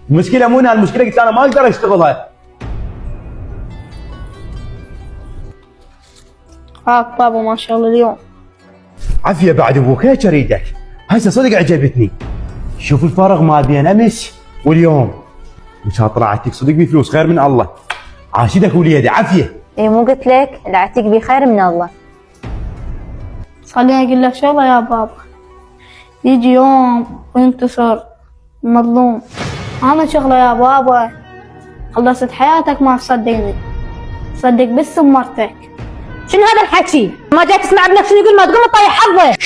المشكله مو هنا، المشكله قلت انا ما اقدر اشتغلها. هاك بابا ما شاء الله اليوم. عافيه بعد ابوك، هيك اريدك. هسه صدق عجبتني. شوف الفرق ما بين امس واليوم. مش طلعتك صدق بفلوس خير من الله. عاشدك وليدي عافيه. اي مو قلت لك لعتك بخير من الله. خليني اقول لك شغله يا بابا، يجي يوم وينتصر المظلوم. انا شغله يا بابا، خلصت حياتك ما تصدقني، تصدق بس بمرتك. شنو هذا الحكي؟ ما جاي تسمع ابنك شنو يقول؟ ما تقوم طيح حظه.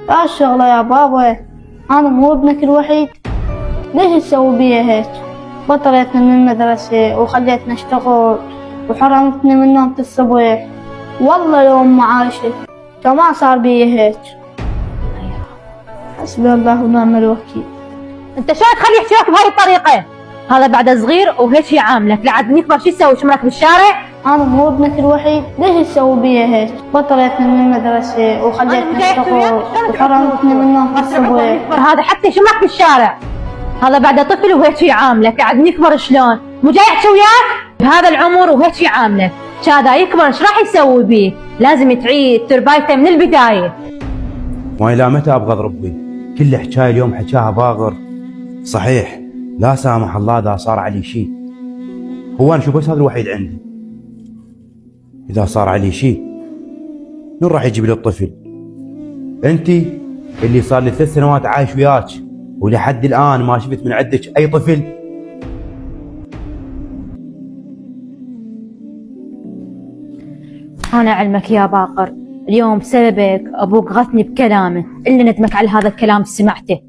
لا الشغله يا بابا، انا مو ابنك الوحيد، ليش تسوي بيا هيك؟ بطلتني من المدرسه وخليتني اشتغل وحرمتني من نومة الصبح. والله لو ما عايشة كان صار بي هيك. حسبي الله ونعم الوكيل. انت شو تخليه يحكي لك بهاي الطريقه؟ هذا بعد صغير وهيك يعاملك، لعد يكبر شو يسوي؟ شمرك بالشارع؟ انا مو ابنك الوحيد، ليش تسوي بي هيك؟ بطلتني من المدرسه وخليتني اشتغل وحرمتني من نومة الصبح. هذا حتى يشمرك بالشارع. هذا بعد طفل وهيك يعاملك، لعد يكبر شلون؟ مو جاي يحكي وياك؟ بهذا العمر وهيك يعاملك، هذا يكبر ايش راح يسوي بيه؟ لازم تعيد تربايته من البدايه. والى متى ابغض ربي؟ كل حكايه اليوم حكاها باغر. صحيح لا سامح الله اذا صار علي شيء. هو انا شوف بس هذا الوحيد عندي. اذا صار علي شيء من راح يجيب لي الطفل؟ انت اللي صار لي 3 سنوات عايش وياك ولحد الان ما شفت من عندك اي طفل. أنا علمك يا باقر، اليوم بسببك أبوك غثني بكلامه، إلا ندمك على هذا الكلام سمعته.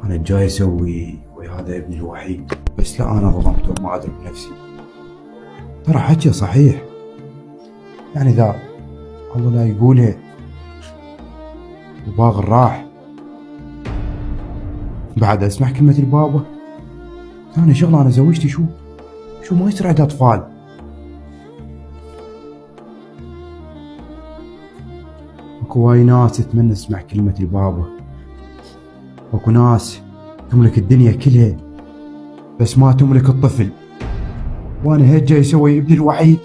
أنا جاي أسوي ويا هذا ابني الوحيد، بس لا أنا ظلمته وما أدري بنفسي. ترى حكي صحيح، يعني ذا الله لا يقولها وباغر راح بعد اسمع كلمة البابا. ثاني شغلة أنا زوجتي شو ما يصير عندها أطفال. اكو واي ناس تتمنى تسمع كلمة البابا، اكو ناس تملك الدنيا كلها بس ما تملك الطفل، وانا هيك جاي اسوي ابني الوحيد.